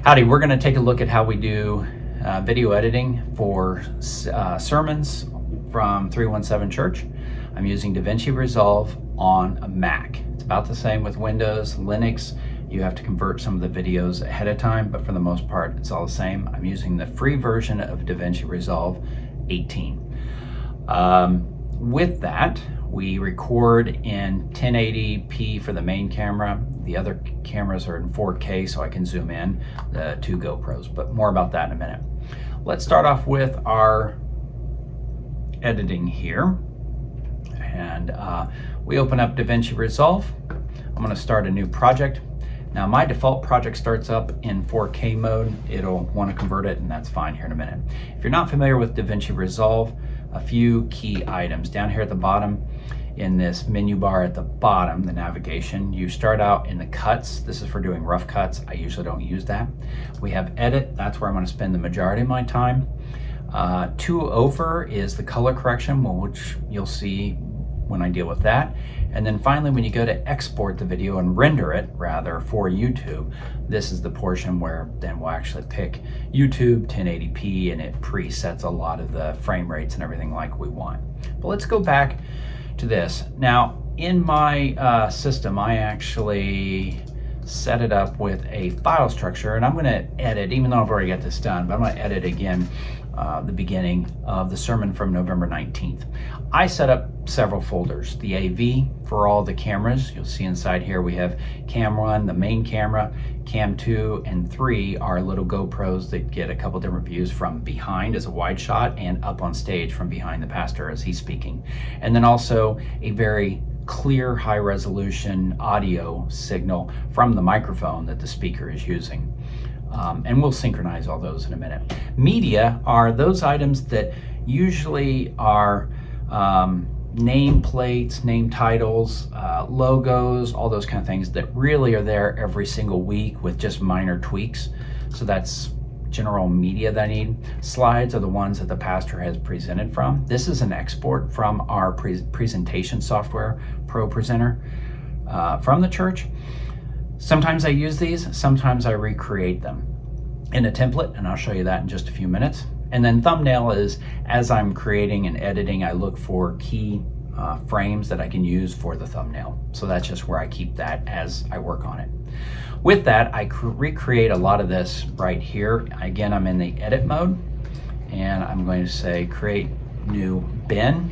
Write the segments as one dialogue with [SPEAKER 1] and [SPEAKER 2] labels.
[SPEAKER 1] Howdy, we're going to take a look at how we do video editing for sermons from 317 Church. I'm using DaVinci Resolve on a Mac. It's about the same with Windows, Linux. You have to convert some of the videos ahead of time, but for the most part, it's all the same. I'm using the free version of DaVinci Resolve 18. With that, we record in 1080p for the main camera. The other cameras are in 4K, so I can zoom in the two GoPros, but more about that in a minute. Let's start off with our editing here. And we open up DaVinci Resolve. I'm gonna start a new project. Now my default project starts up in 4K mode. It'll wanna convert it, and that's fine here in a minute. If you're not familiar with DaVinci Resolve, a few key items. Down here at the bottom, in this menu bar at the bottom, the navigation, you start out in the cuts. This is for doing rough cuts. I usually don't use that. We have edit. That's where I'm going to spend the majority of my time. 2 over is the color correction, which you'll see when I deal with that. And then finally, when you go to export the video and render it, rather, for YouTube, this is the portion where then we'll actually pick YouTube 1080p, and it presets a lot of the frame rates and everything like we want. But let's go back to this. Now, in my system, I actually set it up with a file structure, and I'm going to edit, even though I've already got this done, but I'm going to edit again the beginning of the sermon from November 19th. I set up several folders. The AV for all the cameras. You'll see inside here we have Cam 1, the main camera, Cam 2, and 3 are little GoPros that get a couple different views from behind as a wide shot and up on stage from behind the pastor as he's speaking. And then also a very clear, high resolution audio signal from the microphone that the speaker is using. And we'll synchronize all those in a minute. Media are those items that usually are name plates, name titles, logos, all those kind of things that really are there every single week with just minor tweaks. So that's general media that I need. Slides are the ones that the pastor has presented from. This is an export from our presentation software, Pro Presenter, from the church. Sometimes I use these, sometimes I recreate them in a template, and I'll show you that in just a few minutes. And then thumbnail is, as I'm creating and editing, I look for key frames that I can use for the thumbnail. So that's just where I keep that as I work on it. With that, I recreate a lot of this right here. Again, I'm in the edit mode, and I'm going to say create new bin.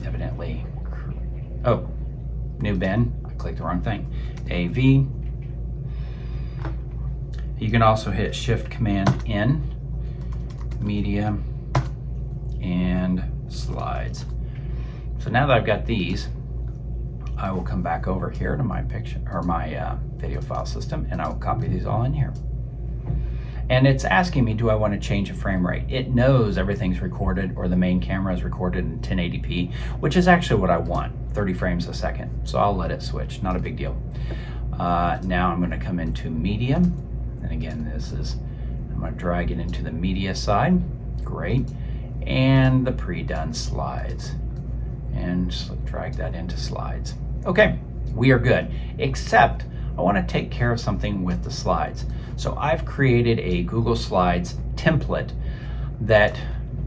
[SPEAKER 1] Evidently, oh, new bin. Click the wrong thing. AV. You can also hit Shift Command N, media, and slides. So now that I've got these, I will come back over here to my picture or my video file system, and I will copy these all in here. And it's asking me, do I want to change a frame rate? It knows everything's recorded, or the main camera is recorded in 1080p, which is actually what I want, 30 frames a second. So I'll let it switch, not a big deal. Now I'm going to come into media. And again, I'm going to drag it into the media side. Great. And the pre-done slides. And just drag that into slides. Okay, we are good, except I want to take care of something with the slides. So I've created a Google Slides template that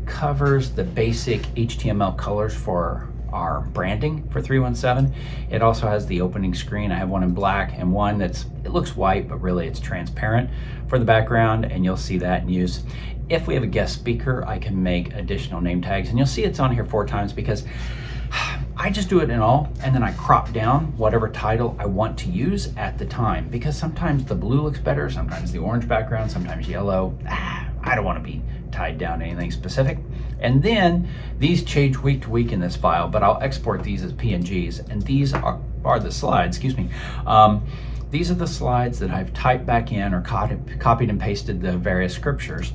[SPEAKER 1] covers the basic HTML colors for our branding for 317. It also has the opening screen. I have one in black and one it looks white, but really it's transparent for the background, and you'll see that in use. If we have a guest speaker, I can make additional name tags, and you'll see it's on here 4 times because I just do it in all, and then I crop down whatever title I want to use at the time, because sometimes the blue looks better, sometimes the orange background, sometimes yellow. I don't want to be tied down to anything specific. And then these change week to week in this file, but I'll export these as PNGs, and these are the slides, excuse me. These are the slides that I've typed back in or copied and pasted the various scriptures,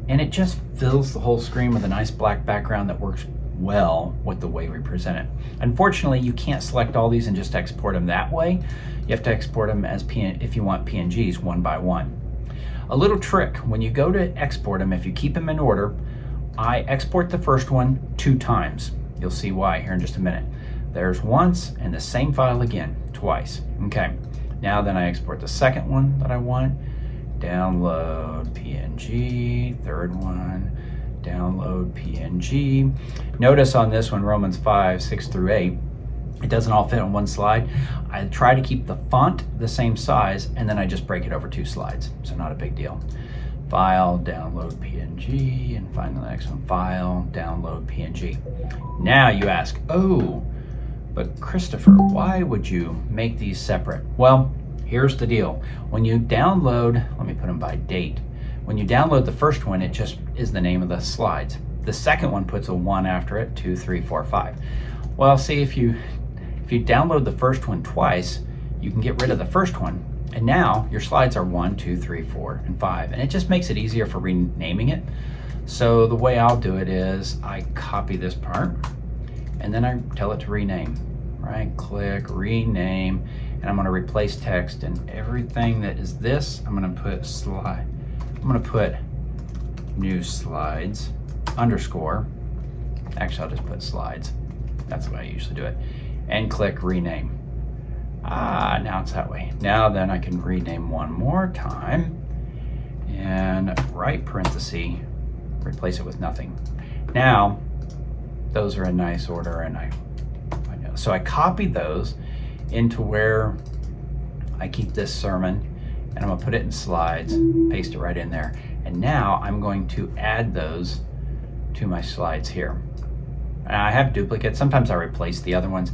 [SPEAKER 1] and it just fills the whole screen with a nice black background that works well with the way we present it. Unfortunately, you can't select all these and just export them that way. You have to export them as if you want PNGs one by one. A little trick, when you go to export them, if you keep them in order, I export the first one 2 times. You'll see why here in just a minute. There's once, and the same file again, twice. Okay, now then I export the second one that I want, download PNG, third one, download PNG. Notice on this one, Romans 5, 6 through 8, it doesn't all fit on one slide. I try to keep the font the same size, and then I just break it over 2 slides, so not a big deal. File, download PNG, and find the next one, file, download PNG. Now you ask, oh, but Christopher, why would you make these separate? Well, here's the deal. When you download, let me put them by date. When you download the first one, it just is the name of the slides. The second one puts a 1 after it, 2, 3, 4, 5. Well, see, if you download the first one twice, you can get rid of the first one, and now your slides are 1, 2, 3, 4, and 5, and it just makes it easier for renaming it. So the way I'll do it is I copy this part, and then I tell it to rename. Right click, rename, and I'm going to replace text, and everything that is this, I'm going to put slide. I'm going to put new slides underscore. Actually, I'll just put slides. That's the way I usually do it. And click rename. Now it's that way. Now then I can rename one more time and right parenthesis, replace it with nothing. Now those are in nice order, and I know. So I copied those into where I keep this sermon, and I'm gonna put it in slides, paste it right in there. And now I'm going to add those to my slides here. And I have duplicates. Sometimes I replace the other ones,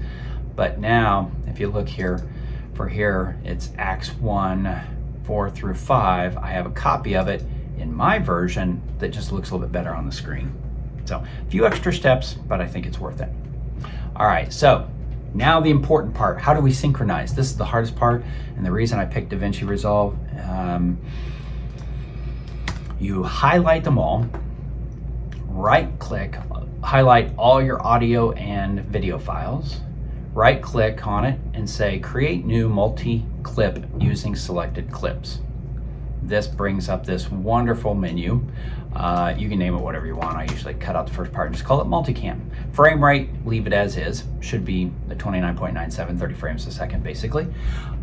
[SPEAKER 1] but now if you look here, for here, it's Acts 1, 4 through 5. I have a copy of it in my version that just looks a little bit better on the screen. So a few extra steps, but I think it's worth it. All right, so now the important part. How do we synchronize? This is the hardest part, and the reason I picked DaVinci Resolve. You highlight them all, right click, highlight all your audio and video files, right click on it and say create new multi-clip using selected clips. This brings up this wonderful menu. You can name it whatever you want. I usually cut out the first part and just call it Multicam. Frame rate, leave it as is. Should be the 29.97, 30 frames a second basically.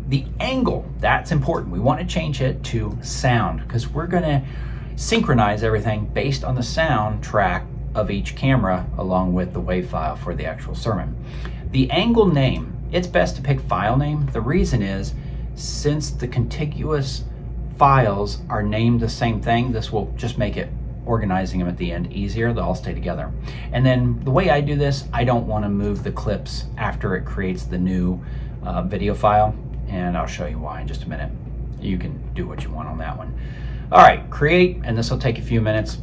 [SPEAKER 1] The angle, that's important. We want to change it to sound because we're gonna synchronize everything based on the sound track of each camera along with the WAV file for the actual sermon. The angle name, it's best to pick file name. The reason is since the contiguous files are named the same thing, this will just make it organizing them at the end easier. They'll all stay together. And then the way I do this, I don't want to move the clips after it creates the new video file, and I'll show you why in just a minute. You can do what you want on that one. All right, create, and this will take a few minutes.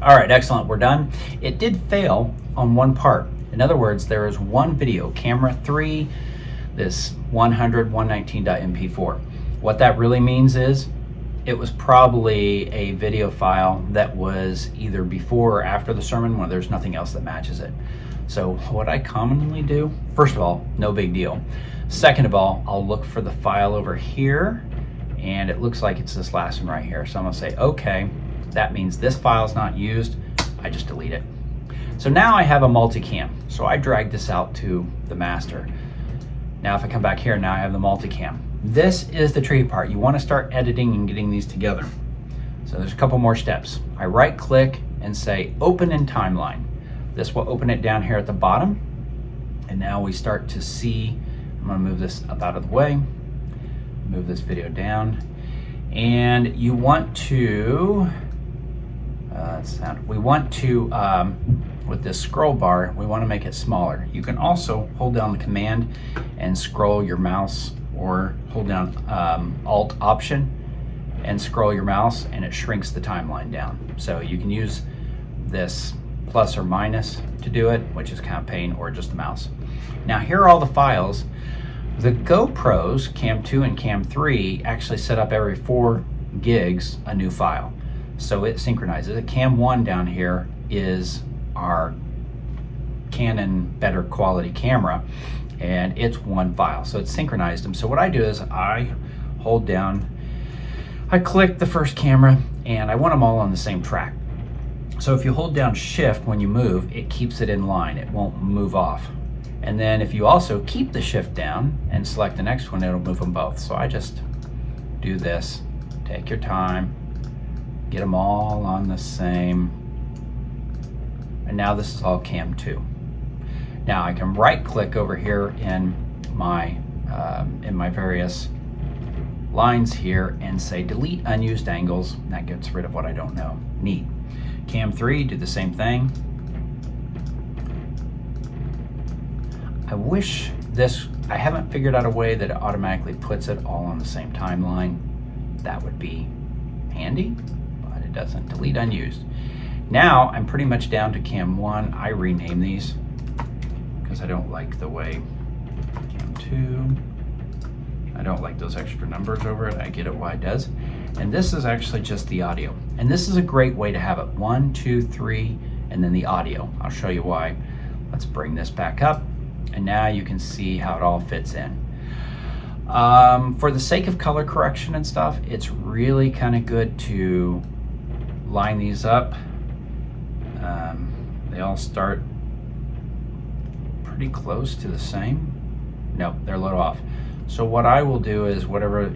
[SPEAKER 1] All right, excellent, we're done. It did fail on one part. In other words, there is one video, camera 3, this 100.119.mp4. What that really means is it was probably a video file that was either before or after the sermon when there's nothing else that matches it. So what I commonly do, first of all, no big deal. Second of all, I'll look for the file over here, and it looks like it's this last one right here. So I'm gonna say, okay, that means this file is not used. I just delete it. So now I have a multicam. So I drag this out to the master. Now if I come back here, now I have the multicam. This is the tricky part. You want to start editing and getting these together. So there's a couple more steps. I right click and say open in timeline. This will open it down here at the bottom. And now we start to see, I'm gonna move this up out of the way, move this video down. And you want to, with this scroll bar, we want to make it smaller. You can also hold down the command and scroll your mouse, or hold down Alt Option and scroll your mouse, and it shrinks the timeline down. So you can use this plus or minus to do it, which is kind of pain, or just the mouse. Now here are all the files. The GoPros, Cam 2 and Cam 3, actually set up every 4 gigs a new file. So it synchronizes it. Cam 1 down here is our Canon better quality camera, and it's one file. So it's synchronized them. So what I do is I hold down, I click the first camera, and I want them all on the same track. So if you hold down shift when you move, it keeps it in line. It won't move off. And then if you also keep the shift down and select the next one, it'll move them both. So I just do this, take your time, get them all on the same. And now this is all cam 2. Now I can right click over here in my various lines here and say delete unused angles. That gets rid of what I don't know. Neat. Cam 3, do the same thing. I haven't figured out a way that it automatically puts it all on the same timeline. That would be handy, but it doesn't. Delete unused. Now I'm pretty much down to cam 1. I rename these because I don't like the way cam 2. I don't like those extra numbers over it. I get it why it does. And this is actually just the audio. And this is a great way to have it 1, 2, 3, and then the audio. I'll show you why. Let's bring this back up. And now you can see how it all fits in. For the sake of color correction and stuff, it's really kind of good to line these up. They all start pretty close to the same. Nope, they're a little off. So what I will do is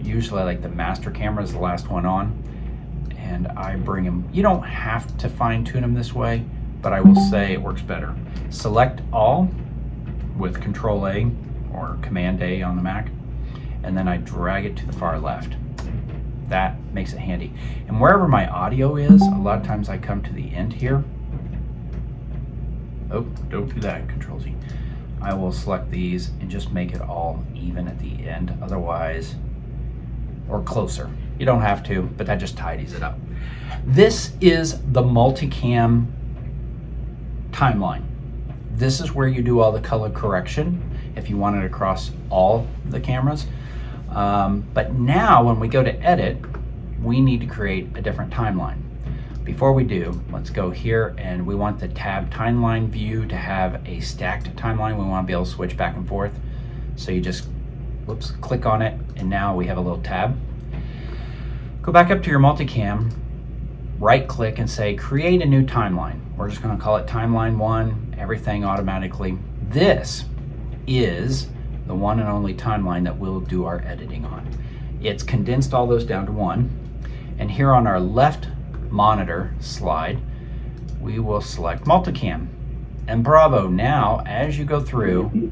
[SPEAKER 1] usually like the master camera is the last one on, and I bring them. You don't have to fine tune them this way, but I will say it works better. Select all with Control A or Command A on the Mac, and then I drag it to the far left. That makes it handy. And wherever my audio is, a lot of times I come to the end here. Oh, don't do that, Control Z. I will select these and just make it all even at the end, otherwise, or closer. You don't have to, but that just tidies it up. This is the Multicam timeline. This is where you do all the color correction if you want it across all the cameras. But now when we go to edit, we need to create a different timeline. Before we do, let's go here, and we want the tab timeline view to have a stacked timeline. We want to be able to switch back and forth. So you just, click on it, and now we have a little tab. Go back up to your multicam, right click and say create a new timeline. We're just going to call it timeline 1, everything automatically. This is the one and only timeline that we'll do our editing on. It's condensed all those down to 1. And here on our left monitor slide, we will select multicam. And bravo, now as you go through,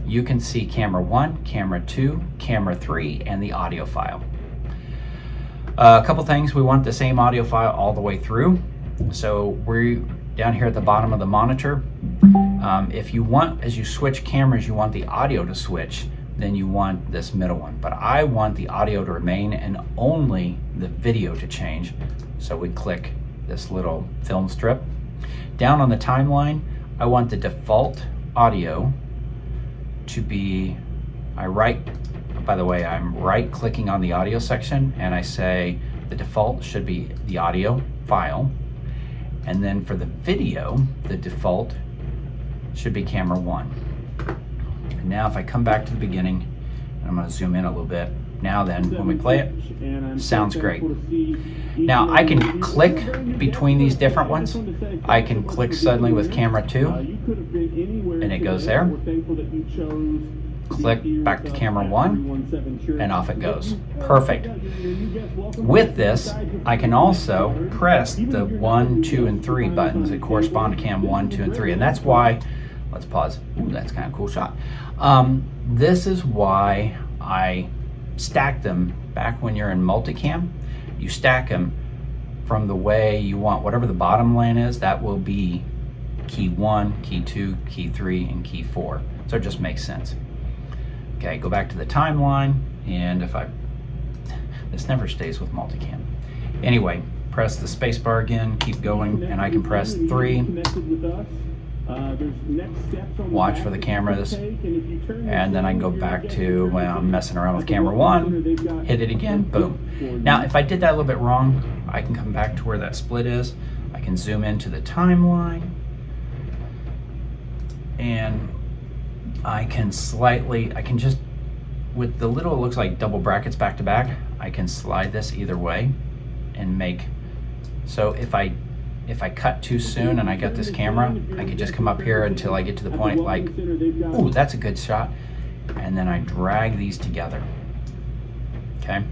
[SPEAKER 1] you can see camera 1, camera 2, camera 3, and the audio file. A couple things, we want the same audio file all the way through. So we're down here at the bottom of the monitor. If you want, as you switch cameras, you want the audio to switch, then you want this middle one. But I want the audio to remain and only the video to change. So we click this little film strip. Down on the timeline, I want the default audio to be, by the way, I'm right clicking on the audio section and I say the default should be the audio file. And then for the video, the default should be camera 1. And now if I come back to the beginning, and I'm going to zoom in a little bit. Now then, when we play it, sounds great. Now I can click between these different ones. I can click suddenly with camera 2, and it goes there. Click back to camera 1, and off it goes. Perfect. With this, I can also press the 1, 2, and 3 buttons that correspond to cam 1, 2, and 3. And that's why, let's pause. Ooh, that's kind of a cool shot. This is why I stack them back when you're in multicam. You stack them from the way you want, whatever the bottom line is, that will be key 1, key 2, key 3, and key 4. So it just makes sense. Okay, go back to the timeline, and this never stays with multicam. Anyway, press the space bar again, keep going, and I can press 3. Watch for the cameras, and then I can go back to when I'm messing around with camera 1, hit it again, boom. Now, if I did that a little bit wrong, I can come back to where that split is. I can zoom into the timeline, and I can just, with the little, it looks like double brackets back to back, I can slide this either way and make, so if I if I cut too soon and I got this camera, I could just come up here until I get to the point like, ooh, that's a good shot. And then I drag these together, okay?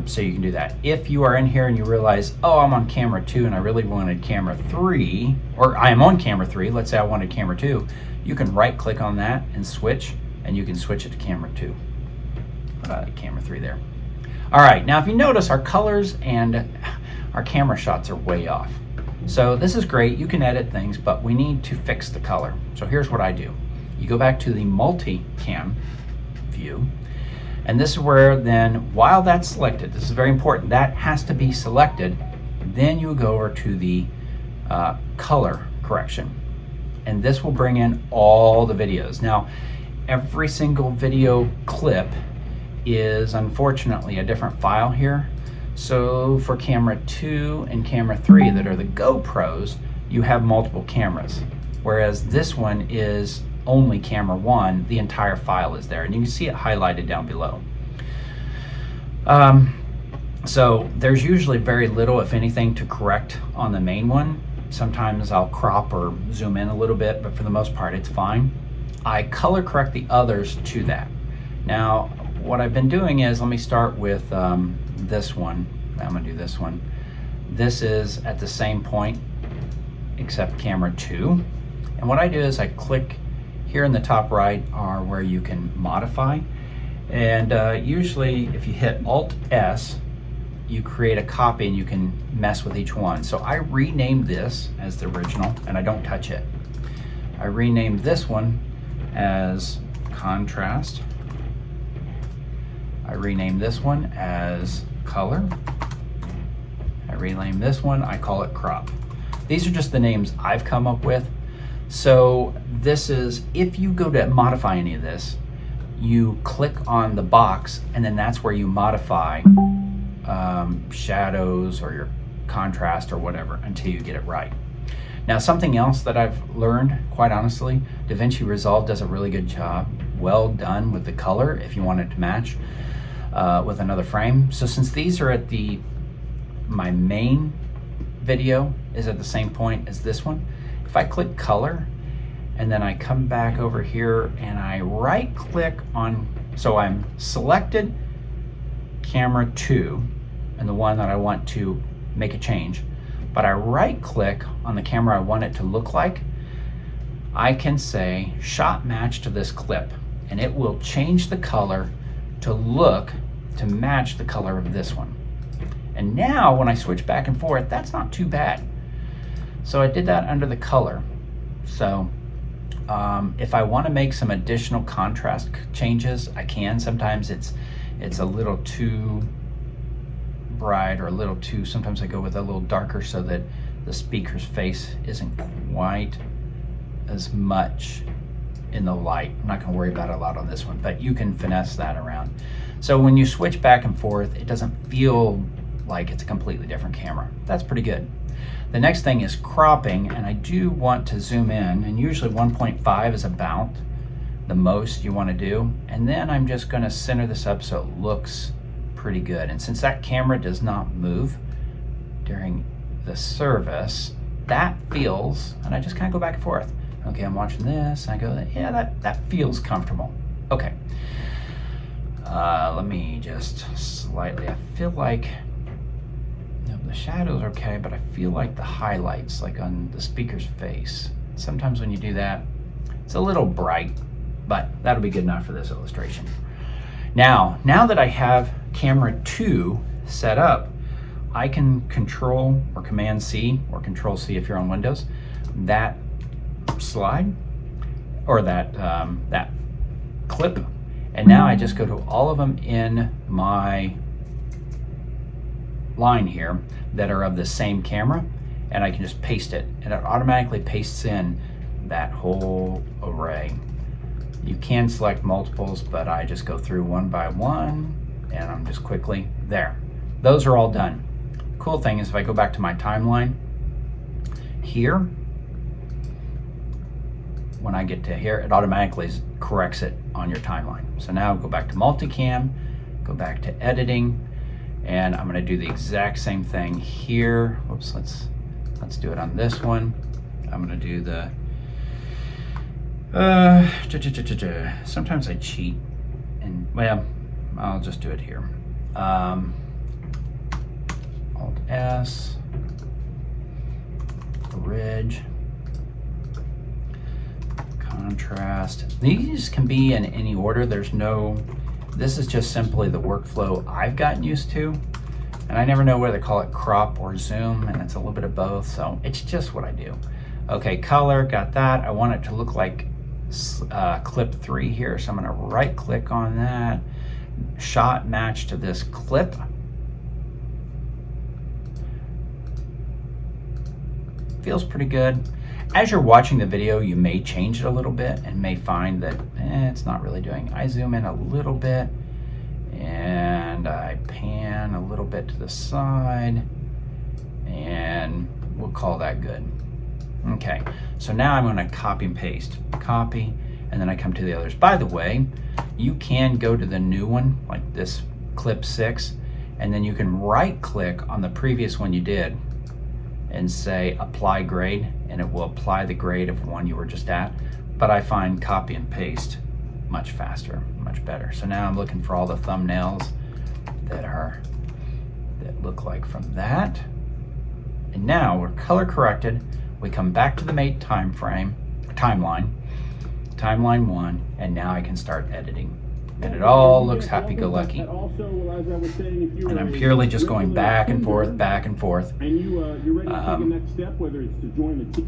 [SPEAKER 1] So you can do that. If you are in here and you realize, oh, I'm on camera 2 and I really wanted camera 3, or I am on camera 3, let's say I wanted camera 2, you can right click on that and switch, and you can switch it to camera 2. Camera 3 there. All right, now if you notice, our colors and our camera shots are way off. So this is great, you can edit things, but we need to fix the color. So here's what I do. You go back to the Multicam view, and this is where then, while that's selected, this is very important, that has to be selected, then you go over to the color correction. And this will bring in all the videos. Now, every single video clip is unfortunately a different file here. So for camera 2 and camera 3 that are the GoPros, you have multiple cameras. Whereas this one is only camera 1, the entire file is there. And you can see it highlighted down below. So there's usually very little, if anything, to correct on the main one. Sometimes I'll crop or zoom in a little bit, but for the most part, it's fine. I color correct the others to that. Now, what I've been doing is, let me start with this one. I'm gonna do this one. This is at the same point, except camera 2. And what I do is I click here in the top right are where you can modify. And usually if you hit Alt-S, you create a copy and you can mess with each one. So I renamed this as the original and I don't touch it. I renamed this one as contrast. I renamed this one as color. I renamed this one, I call it crop. These are just the names I've come up with. So this is, if you go to modify any of this, you click on the box and then that's where you modify shadows or your contrast or whatever until you get it right. Now, something else that I've learned, quite honestly, DaVinci Resolve does a really good job. Well done with the color if you want it to match with another frame. So since these are at my main video is at the same point as this one, if I click color and then I come back over here and I right click on, so I'm selected camera 2 and the one that I want to make a change, but I right click on the camera I want it to look like, I can say shot match to this clip and it will change the color to match the color of this one. And now when I switch back and forth, that's not too bad. So I did that under the color. So if I want to make some additional contrast changes, I can. Sometimes it's a little too bright or a little too, sometimes I go with a little darker so that the speaker's face isn't quite as much in the light. I'm not going to worry about it a lot on this one, but you can finesse that around. So when you switch back and forth, it doesn't feel like it's a completely different camera. That's pretty good. The next thing is cropping, and I do want to zoom in, and usually 1.5 is about the most you want to do. And then I'm just going to center this up so it looks pretty good. And since that camera does not move during the service, that feels, and I just kind of go back and forth. Okay, I'm watching this, and I go, yeah, that feels comfortable. Okay. Let me just slightly, I feel like, the shadows are okay, but I feel like the highlights, like on the speaker's face, sometimes when you do that, it's a little bright, but that'll be good enough for this illustration. Now that I have camera 2 set up, I can Control or Command C or Control C if you're on Windows, that slide or that clip, and now I just go to all of them in my line here that are of the same camera, and I can just paste it, and it automatically pastes in that whole array. You can select multiples, but I just go through one by one, and I'm just quickly there. Those are all done. Cool thing is if I go back to my timeline here, when I get to here, it automatically corrects it on your timeline. So now go back to Multicam, go back to editing, and I'm going to do the exact same thing here. Oops, let's Let's do it on this one. I'm gonna do the, sometimes I cheat, and well, I'll just do it here. Alt S, ridge, contrast. These can be in any order. There's no, this is just simply the workflow I've gotten used to. And I never know whether to call it crop or zoom, and it's a little bit of both, so it's just what I do. Okay, color, got that. I want it to look like clip 3 here, so I'm gonna right click on that. Shot match to this clip. Feels pretty good. As you're watching the video, you may change it a little bit and may find that it's not really doing. I zoom in a little bit, and I pan a little bit to the side, and we'll call that good. Okay, so now I'm gonna copy and paste. Copy, and then I come to the others. By the way, you can go to the new one, like this clip 6, and then you can right click on the previous one you did and say apply grade, and it will apply the grade of one you were just at. But I find copy and paste much faster, much better. So now I'm looking for all the thumbnails that look like from that. And now we're color corrected. We come back to the mate timeline 1, and now I can start editing. And it all looks happy-go-lucky. And I'm purely just going back and forth, back and forth.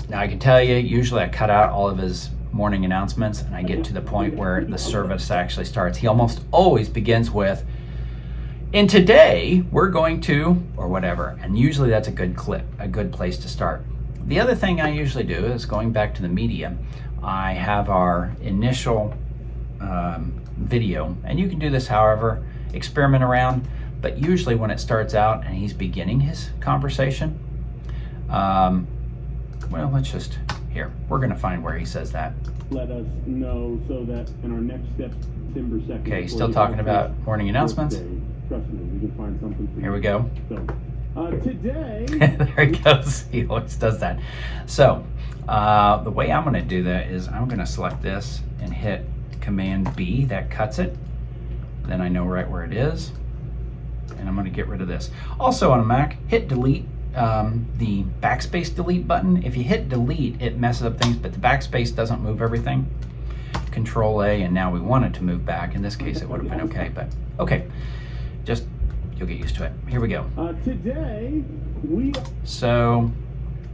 [SPEAKER 1] Now I can tell you, usually I cut out all of his morning announcements, and I get to the point where the service actually starts. He almost always begins with, and today we're going to, or whatever. And usually that's a good clip, a good place to start. The other thing I usually do is going back to the media. I have our initial video, and you can do this however, experiment around, but usually when it starts out and he's beginning his conversation, well, let's just, here, we're gonna find where he says that.
[SPEAKER 2] Let us know so that in our next step, December 2nd.
[SPEAKER 1] Okay, still talking about morning announcements.
[SPEAKER 2] Trust me, we can find something for you.
[SPEAKER 1] Here we go.
[SPEAKER 2] So, today.
[SPEAKER 1] There he goes, he always does that. So, the way I'm gonna do that is I'm gonna select this and hit Command B, that cuts it. Then I know right where it is. And I'm gonna get rid of this. Also on a Mac, hit delete, the backspace delete button. If you hit delete, it messes up things, but the backspace doesn't move everything. Control A, and now we want it to move back. In this case, it would have been okay, but okay. Just, you'll get used to it. Here we go.
[SPEAKER 2] Today,
[SPEAKER 1] So,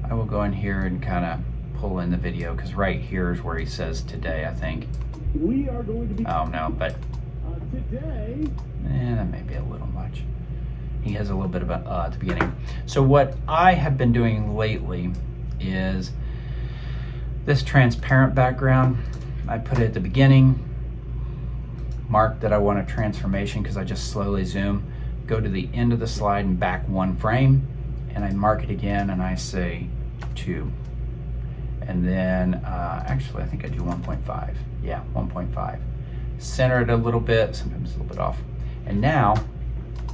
[SPEAKER 1] I will go in here and kind of pull in the video, because right here is where he says today, I think.
[SPEAKER 2] We are going to be.
[SPEAKER 1] Oh no, but
[SPEAKER 2] today.
[SPEAKER 1] That may be a little much. He has a little bit of a at the beginning. So what I have been doing lately is this transparent background. I put it at the beginning, mark that I want a transformation because I just slowly zoom, go to the end of the slide and back 1 frame, and I mark it again and I say 2. And then, actually I think I do 1.5. Yeah, 1.5. Center it a little bit, sometimes a little bit off. And now,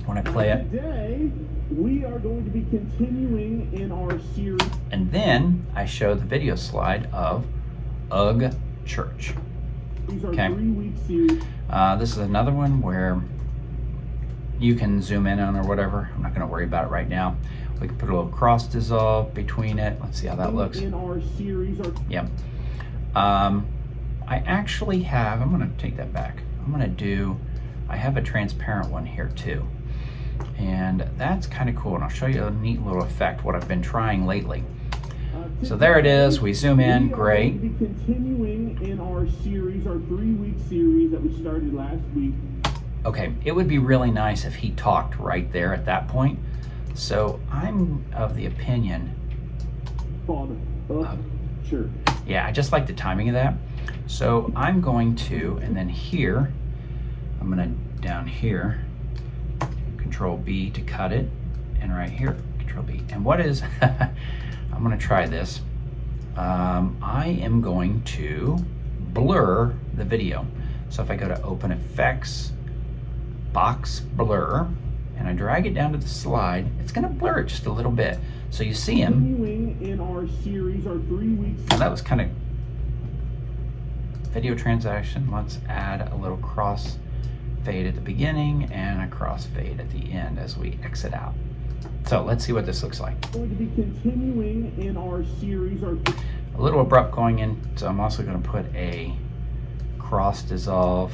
[SPEAKER 1] when I play it,
[SPEAKER 2] today we are going to be continuing in our series.
[SPEAKER 1] And then I show the video slide of UGG Church.
[SPEAKER 2] These are
[SPEAKER 1] Okay.
[SPEAKER 2] 3-week series.
[SPEAKER 1] This is another one where you can zoom in on or whatever. I'm not going to worry about it right now. We can put a little cross dissolve between it. Let's see how that looks.
[SPEAKER 2] In our series.
[SPEAKER 1] Yep. I actually have, I'm going to take that back. I'm going to do, I have a transparent one here too. And that's kind of cool. And I'll show you a neat little effect, what I've been trying lately. So there it is. We zoom in. Great.
[SPEAKER 2] We are going to be continuing in our series, our 3-week series that we started last week.
[SPEAKER 1] Okay, it would be really nice if he talked right there at that point. So I'm of the opinion.
[SPEAKER 2] Father, sure.
[SPEAKER 1] Yeah, I just like the timing of that. So I'm going to, and then here, I'm going to down here, Control B to cut it, and right here, Control B. And what is, I'm going to try this. I am going to blur the video. So if I go to Open Effects, Box Blur, and I drag it down to the slide, it's going to blur it just a little bit. So you see him.
[SPEAKER 2] in our series, our 3-week series.
[SPEAKER 1] Now that was kind of video transaction. Let's add a little cross fade at the beginning and a cross fade at the end as we exit out. So let's see what this looks like.
[SPEAKER 2] We're going to be continuing in our series, our
[SPEAKER 1] A little abrupt going in, so I'm also going to put a cross dissolve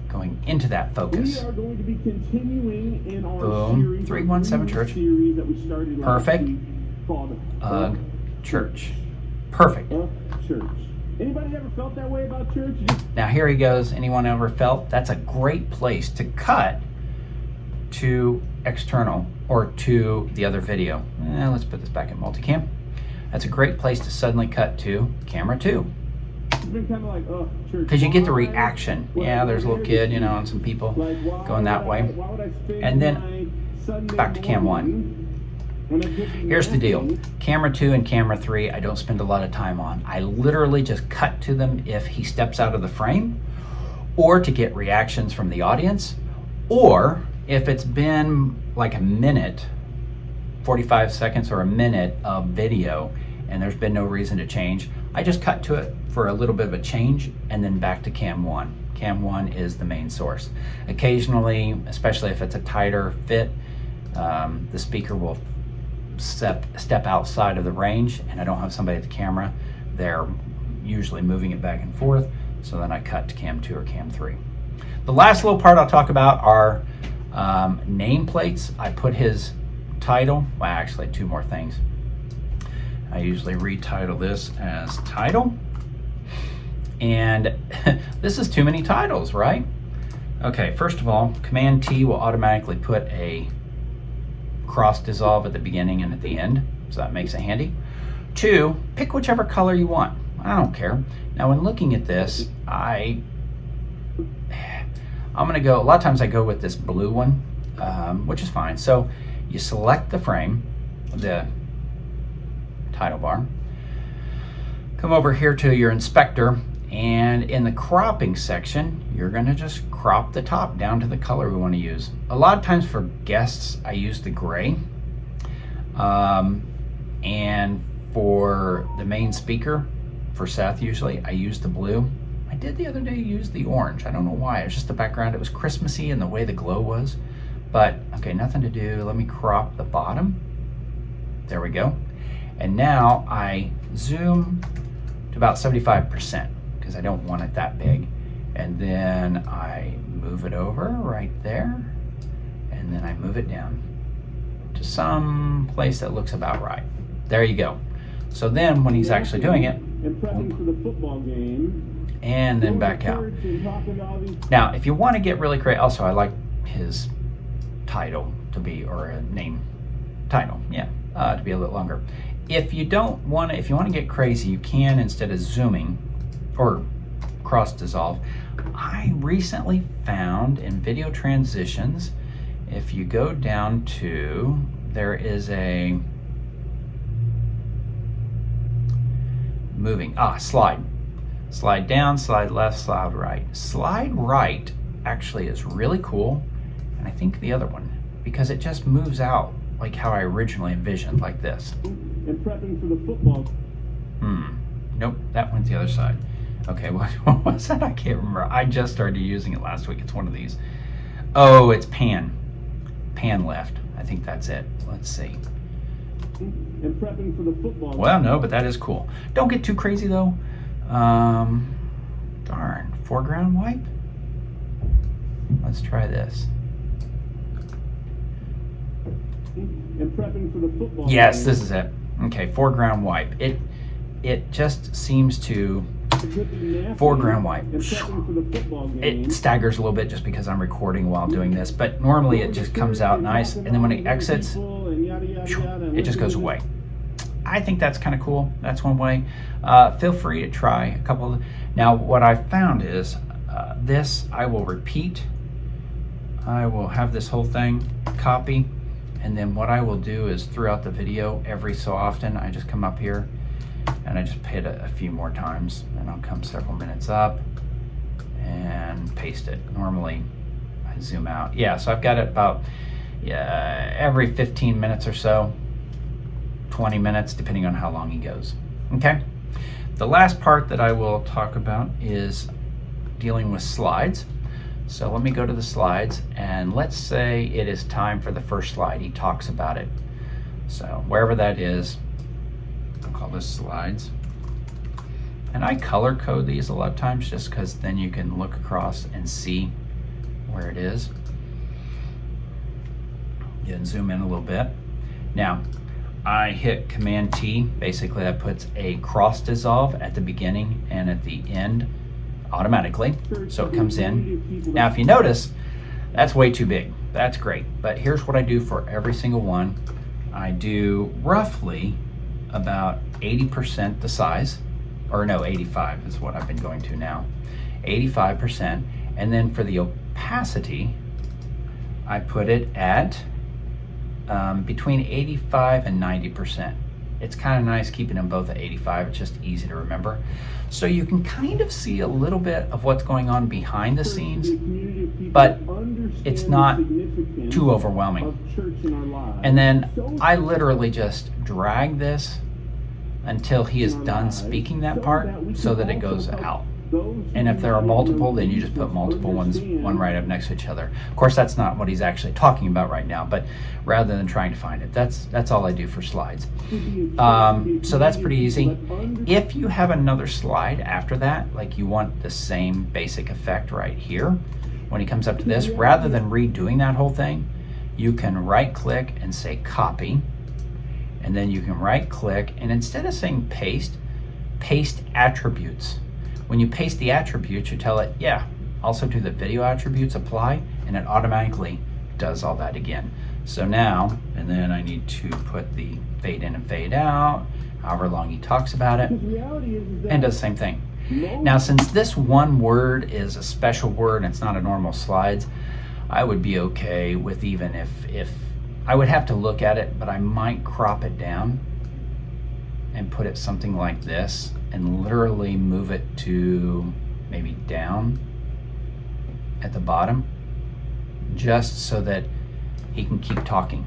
[SPEAKER 1] going into that focus.
[SPEAKER 2] We are going to be continuing in our
[SPEAKER 1] Boom.
[SPEAKER 2] series,
[SPEAKER 1] 317 church.
[SPEAKER 2] Series that we started last
[SPEAKER 1] Perfect.
[SPEAKER 2] week called
[SPEAKER 1] Church. Perfect.
[SPEAKER 2] Church. Anybody ever felt that way about church?
[SPEAKER 1] Now here he goes. Anyone ever felt? That's a great place to cut to external or to the other video. Let's put this back in multicam. That's a great place to suddenly cut to camera 2.
[SPEAKER 2] It's been kind of like, church.
[SPEAKER 1] Because you get the reaction. Yeah, there's a little kid, you know, and some people going that way. And then back to cam 1. Here's the deal. Camera 2 and camera 3, I don't spend a lot of time on. I literally just cut to them if he steps out of the frame, or to get reactions from the audience, or if it's been like a minute, 45 seconds or a minute of video, and there's been no reason to change, I just cut to it for a little bit of a change and then back to cam 1. Cam 1 is the main source. Occasionally, especially if it's a tighter fit, the speaker will step outside of the range and I don't have somebody at the camera. They're usually moving it back and forth, so then I cut to cam 2 or cam 3. The last little part I'll talk about are nameplates. I put his title, well actually 2 more things. I usually retitle this as title, and this is too many titles, right? Okay, first of all, Command T will automatically put a cross dissolve at the beginning and at the end, so that makes it handy. 2, pick whichever color you want. I don't care. Now when looking at this, I'm gonna go, a lot of times I go with this blue one, which is fine. So you select the frame, the title bar, come over here to your inspector, and in the cropping section, you're gonna just crop the top down to the color we wanna use. A lot of times for guests, I use the gray. And for the main speaker, for Seth usually, I use the blue. I did the other day use the orange. I don't know why, it was just the background. It was Christmassy and the way the glow was. But, okay, nothing to do. Let me crop the bottom. There we go. And now I zoom to about 75%. Because I don't want it that big. And then I move it over right there, and then I move it down to some place that looks about right. There you go. So then when he's actually doing it,
[SPEAKER 2] and prepping for the football game,
[SPEAKER 1] and then back out. Now, if you want to get really great, also I like his title to be, or a name title, yeah, to be a little longer. If you don't want to, if you want to get crazy, you can, instead of zooming or cross dissolve, I recently found in video transitions, if you go down to, there is a moving, slide down, slide left, slide right. Slide right actually is really cool, and I think the other one, because it just moves out like how I originally envisioned, like this.
[SPEAKER 2] And prepping for the football.
[SPEAKER 1] Nope, that went the other side. Okay, what was that? I can't remember. I just started using it last week. It's one of these. Oh, it's pan left. I think that's it. Let's see.
[SPEAKER 2] And prepping for the football.
[SPEAKER 1] Well, no, but that is cool. Don't get too crazy though. Darn, foreground wipe. Let's try this.
[SPEAKER 2] And prepping for the football.
[SPEAKER 1] Yes, this is it. Okay, foreground wipe. It just seems to foreground wipe. It staggers a little bit just because I'm recording while doing this, but normally it just comes out nice, and then when it exits, it just goes away. I think that's kind of cool. That's one way. Feel free to try a couple of. Now, what I found is this I will repeat. I will have this whole thing copy, and then what I will do is throughout the video, every so often, I just come up here and I just hit a few more times, and I'll come several minutes up and paste it. Normally I zoom out. Yeah, so I've got it about every 15 minutes or so. 20 minutes, depending on how long he goes. Okay? The last part that I will talk about is dealing with slides. So let me go to the slides, and let's say it is time for the first slide. He talks about it. So wherever that is, I'll call this slides. And I color code these a lot of times just because then you can look across and see where it is. You can zoom in a little bit. Now, I hit Command T. Basically, that puts a cross dissolve at the beginning and at the end automatically. So it comes in. Now, if you notice, that's way too big. That's great. But here's what I do for every single one. I do roughly about 80% the size, or no, 85 is what I've been going to now. 85%. And then for the opacity, I put it at between 85 and 90%. It's kind of nice keeping them both at 85. It's just easy to remember. So you can kind of see a little bit of what's going on behind the scenes, but it's not too overwhelming. And then I literally just drag this until he is done speaking that part so that it goes out. And if there are multiple, then you just put multiple ones, one right up next to each other. Of course, that's not what he's actually talking about right now, but rather than trying to find it, that's all I do for slides. So that's pretty easy. If you have another slide after that, like you want the same basic effect right here, when he comes up to this, rather than redoing that whole thing, you can right click and say copy, and then you can right click, and instead of saying paste, paste attributes. When you paste the attributes, you tell it, yeah, also do the video attributes apply, and it automatically does all that again. So now, and then I need to put the fade in and fade out, however long he talks about it, and does the same thing. Now, since this one word is a special word and it's not a normal slides, I would be okay with even if I would have to look at it, but I might crop it down and put it something like this and literally move it to maybe down at the bottom, just so that he can keep talking.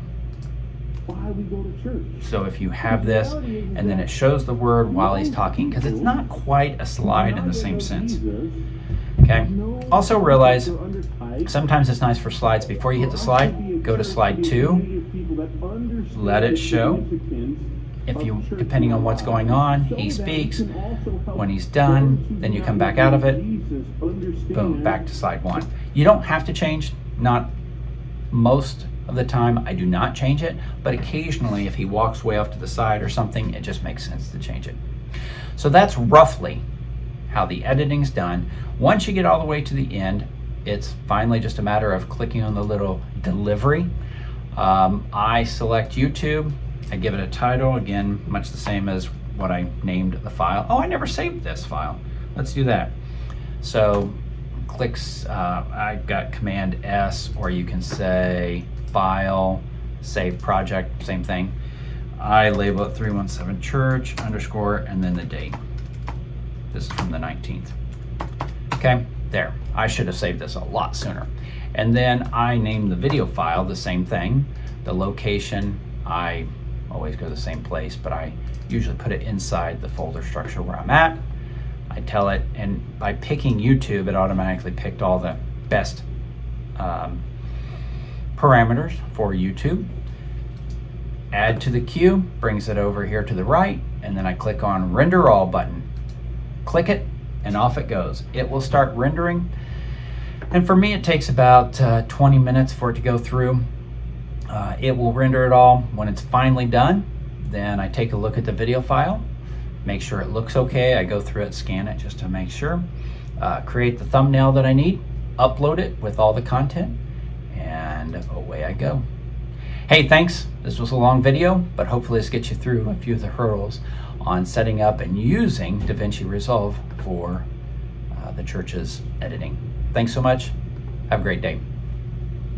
[SPEAKER 2] Why we go to church.
[SPEAKER 1] So if you have this and then it shows the word while he's talking, because it's not quite a slide in the same sense. Okay. Also realize sometimes it's nice for slides, before you hit the slide, go to slide 2, let it show. If you, depending on what's going on, he speaks. When he's done, then you come back out of it, boom, back to slide 1. You don't have to change, not most of the time I do not change it, but occasionally if he walks way off to the side or something, it just makes sense to change it. So that's roughly how the editing's done. Once you get all the way to the end, it's finally just a matter of clicking on the little delivery. I select YouTube. I give it a title, again, much the same as what I named the file. Oh, I never saved this file. Let's do that. So clicks, I got Command S, or you can say File, Save Project, same thing. I label it 317 Church _ and then the date. This is from the 19th. Okay, there. I should have saved this a lot sooner. And then I name the video file the same thing. The location, I always go to the same place, but I usually put it inside the folder structure where I'm at. I tell it, and by picking YouTube, it automatically picked all the best parameters for YouTube. Add to the queue, brings it over here to the right, and then I click on Render All button. Click it, and off it goes. It will start rendering, and for me it takes about 20 minutes for it to go through. It will render it all. When it's finally done, then I take a look at the video file, make sure it looks okay. I go through it, scan it just to make sure, create the thumbnail that I need, upload it with all the content, and away I go. Hey, thanks. This was a long video, but hopefully this gets you through a few of the hurdles on setting up and using DaVinci Resolve for the church's editing. Thanks so much. Have a great day.